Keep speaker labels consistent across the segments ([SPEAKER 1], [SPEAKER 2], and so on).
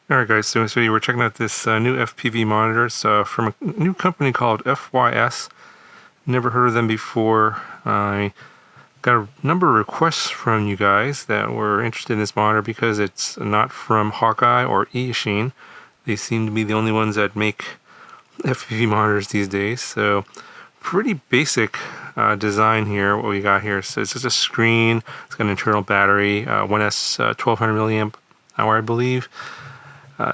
[SPEAKER 1] Alright guys, so we're checking out this new FPV monitor. It's from a new company called FYS. Never heard of them before. I got a number of requests from you guys that were interested in this monitor because it's not from Hawkeye or eSheen. They seem to be the only ones that make FPV monitors these days. So pretty basic design here, what we got here. So it's just a screen. It's got an internal battery, 1S 1200 milliamp hour, I believe.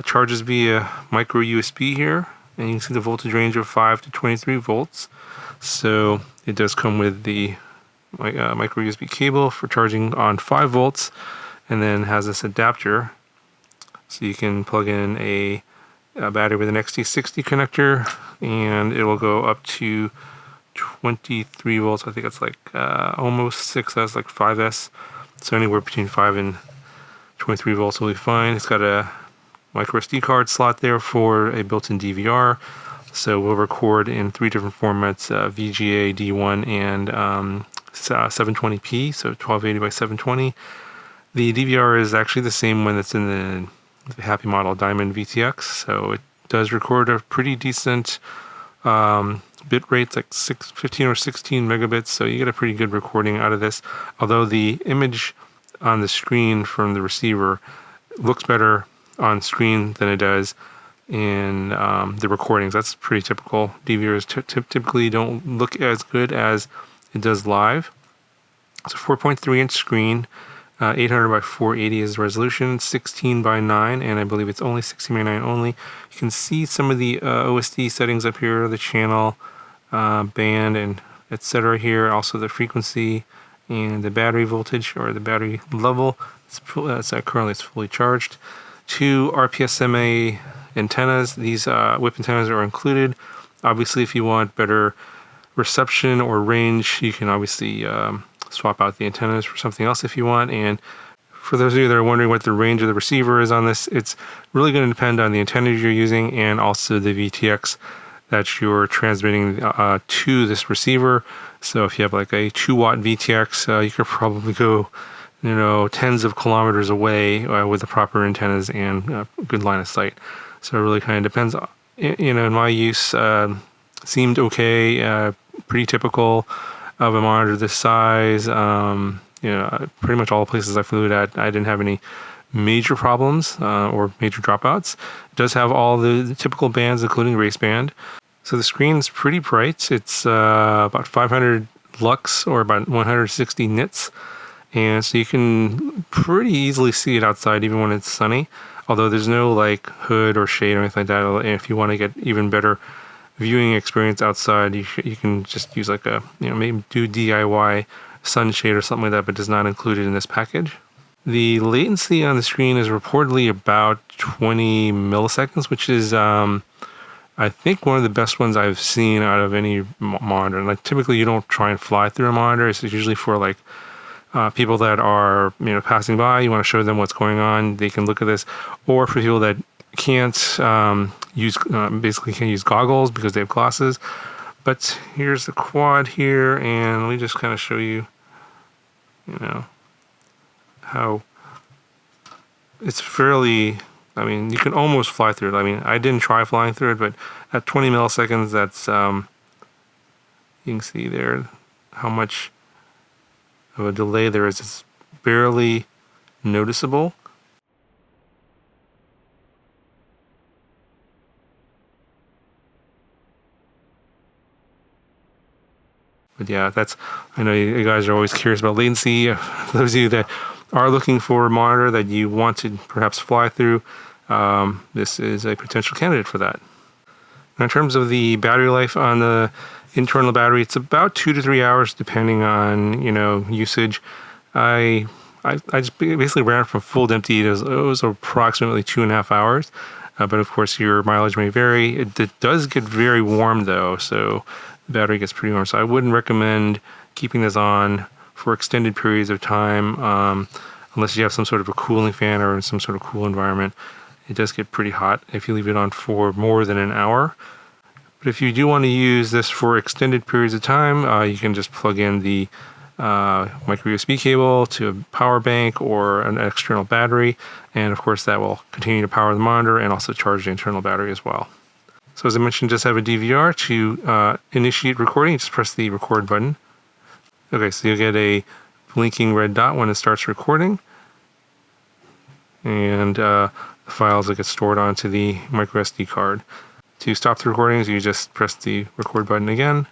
[SPEAKER 1] Charges via micro USB here, and you can see the voltage range of 5 to 23 volts. So it does come with the micro USB cable for charging on 5 volts, and then has this adapter, so you can plug in a battery with an XT60 connector, and it will go up to 23 volts. I think it's like almost 6S, like 5S. So anywhere between 5 and 23 volts will be fine. It's got a micro SD card slot there for a built-in DVR, so we'll record in 3 different formats: VGA, D1, and 720p, so 1280 by 720. The DVR is actually the same one that's in the Happy Model Diamond VTX, so it does record a pretty decent bit rates, like 15 or 16 megabits, so you get a pretty good recording out of this. Although the image on the screen from the receiver looks better on screen than it does in the recordings. That's pretty typical. DVRs typically don't look as good as it does live. It's a 4.3 inch screen, 800 by 480 is the resolution, 16 by 9, and I believe it's only 16 by 9 only. You can see some of the OSD settings up here, the channel, band, and etc. here. Also the frequency and the battery voltage, or the battery level. Currently it's fully charged. 2 RPSMA antennas. These whip antennas are included. Obviously, if you want better reception or range, you can obviously swap out the antennas for something else if you want. And for those of you that are wondering what the range of the receiver is on this, it's really going to depend on the antennas you're using and also the VTX that you're transmitting to this receiver. So if you have like a 2-watt VTX, you could probably go tens of kilometers away with the proper antennas and good line of sight. So it really kind of depends. In my use, seemed okay, pretty typical of a monitor this size. Pretty much all the places I flew it at, I didn't have any major problems or major dropouts. It does have all the typical bands, including race band. So the screen is pretty bright. It's about 500 lux, or about 160 nits. And so you can pretty easily see it outside even when it's sunny, although there's no like hood or shade or anything like that. And if you want to get even better viewing experience outside, you can just use like maybe do DIY sunshade or something like that, but does not include it in this package. The latency on the screen is reportedly about 20 milliseconds, which is I think one of the best ones I've seen out of any monitor. Like typically you don't try and fly through a monitor. It's usually for like people that are passing by. You want to show them what's going on. They can look at this. Or for people that can't basically can't use goggles because they have glasses. But here's the quad here, and let me just kind of show you, how it's fairly. I mean, you can almost fly through it. I mean, I didn't try flying through it, but at 20 milliseconds, that's you can see there how much of a delay there is. It's barely noticeable. But yeah, I know you guys are always curious about latency. For those of you that are looking for a monitor that you want to perhaps fly through, this is a potential candidate for that. Now, in terms of the battery life on the internal battery, it's about 2 to 3 hours depending on usage. I just basically ran it from full to empty. It was approximately 2.5 hours, but of course your mileage may vary. It does get very warm though, so the battery gets pretty warm. So I wouldn't recommend keeping this on for extended periods of time unless you have some sort of a cooling fan or some sort of cool environment. It does get pretty hot if you leave it on for more than an hour. But if you do want to use this for extended periods of time, you can just plug in the micro USB cable to a power bank or an external battery, and of course that will continue to power the monitor and also charge the internal battery as well. So as I mentioned, just have a DVR. To initiate recording, just press the record button. Okay, so you'll get a blinking red dot when it starts recording, and the files will get stored onto the micro SD card. To stop the recordings, you just press the record button again.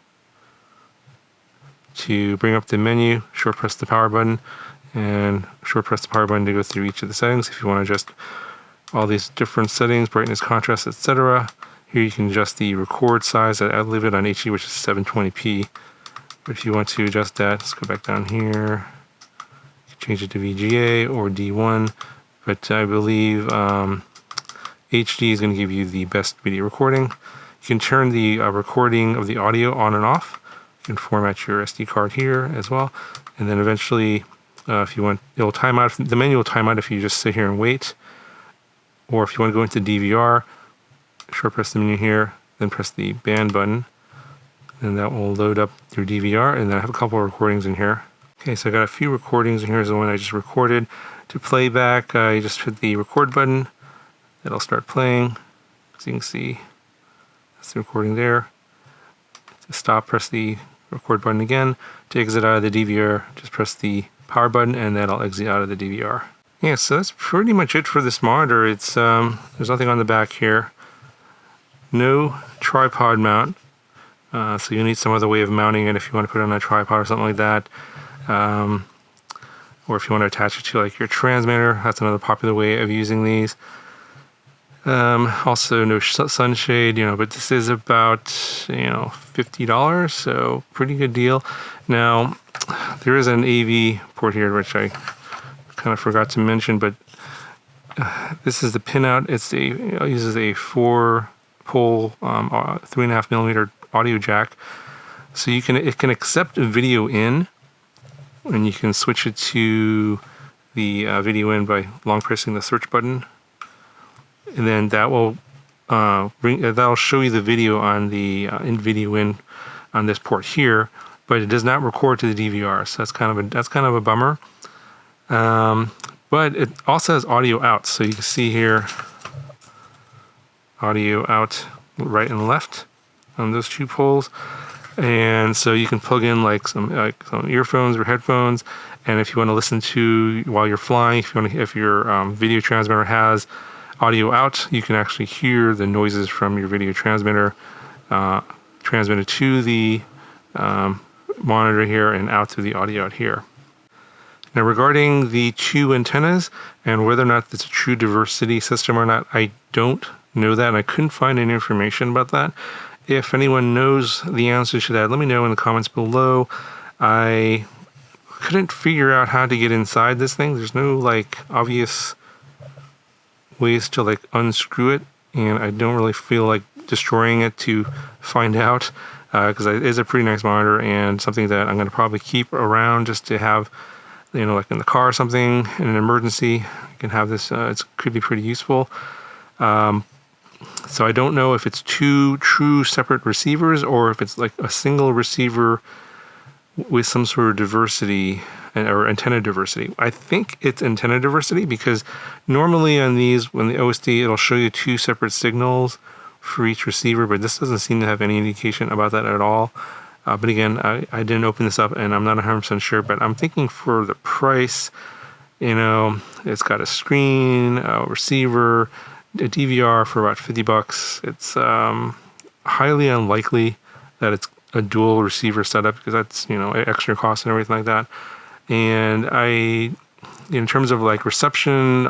[SPEAKER 1] To bring up the menu, short press the power button, and short press the power button to go through each of the settings. If you want to adjust all these different settings, brightness, contrast, etc. Here you can adjust the record size. I leave it on HD, which is 720p. But if you want to adjust that, let's go back down here. Change it to VGA or D1. But I believe HD is going to give you the best video recording. You can turn the recording of the audio on and off. You can format your SD card here as well. And then eventually, if you want, it'll time out. The menu will time out if you just sit here and wait. Or if you want to go into DVR, short press the menu here, then press the band button, and that will load up your DVR. And then I have a couple of recordings in here. Okay, so I got a few recordings, and here's the one I just recorded. To play back, you just hit the record button. It'll start playing. As you can see, that's the recording there. To stop, press the record button again. To exit out of the DVR, just press the power button, and that'll exit out of the DVR. Yeah, so that's pretty much it for this monitor. It's there's nothing on the back here. No tripod mount, so you need some other way of mounting it if you want to put it on a tripod or something like that. Or if you want to attach it to like your transmitter, that's another popular way of using these. Also no sunshade, but this is about, $50, so pretty good deal. Now, there is an AV port here, which I kind of forgot to mention, but this is the pinout. It uses a 4-pole, 3.5 millimeter audio jack. So it can accept a video in, and you can switch it to the video in by long pressing the search button, and then that will that'll show you the video on the in video in on this port here, but it does not record to the DVR. So that's kind of a bummer. But it also has audio out, so you can see here audio out right and left on those 2 poles. And so you can plug in like some earphones or headphones, and if you want to listen to while you're flying, if your video transmitter has audio out, you can actually hear the noises from your video transmitter transmitted to the monitor here and out through the audio out here. Now regarding the 2 antennas and whether or not it's a true diversity system or not, I don't know that, and I couldn't find any information about that. If anyone knows the answer to that, let me know in the comments below. I couldn't figure out how to get inside this thing. There's no obvious ways to unscrew it, and I don't really feel like destroying it to find out, because it is a pretty nice monitor and something that I'm going to probably keep around just to have, like in the car or something in an emergency. You can have this. It could be pretty useful. So I don't know if it's 2 true separate receivers or if it's like a single receiver with some sort of diversity or antenna diversity. I think it's antenna diversity, because normally on these, when the OSD, it'll show you 2 separate signals for each receiver, but this doesn't seem to have any indication about that at all. But again, I didn't open this up and I'm not 100% sure, but I'm thinking for the price, it's got a screen, a receiver, a DVR for about $50. It's highly unlikely that it's a dual receiver setup, because that's extra cost and everything like that. And in terms of reception,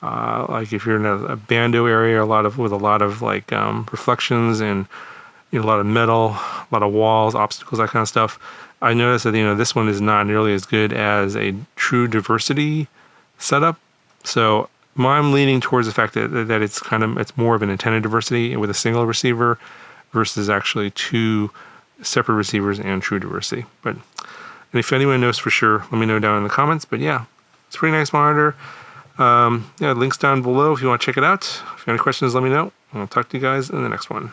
[SPEAKER 1] if you're in a bando area, with a lot of reflections and a lot of metal, a lot of walls, obstacles, that kind of stuff, I noticed that this one is not nearly as good as a true diversity setup. So I'm leaning towards the fact that it's more of an antenna diversity with a single receiver versus actually 2 separate receivers and true diversity. And if anyone knows for sure, let me know down in the comments. But yeah, it's a pretty nice monitor. Links down below if you want to check it out. If you have any questions, let me know. I'll talk to you guys in the next one.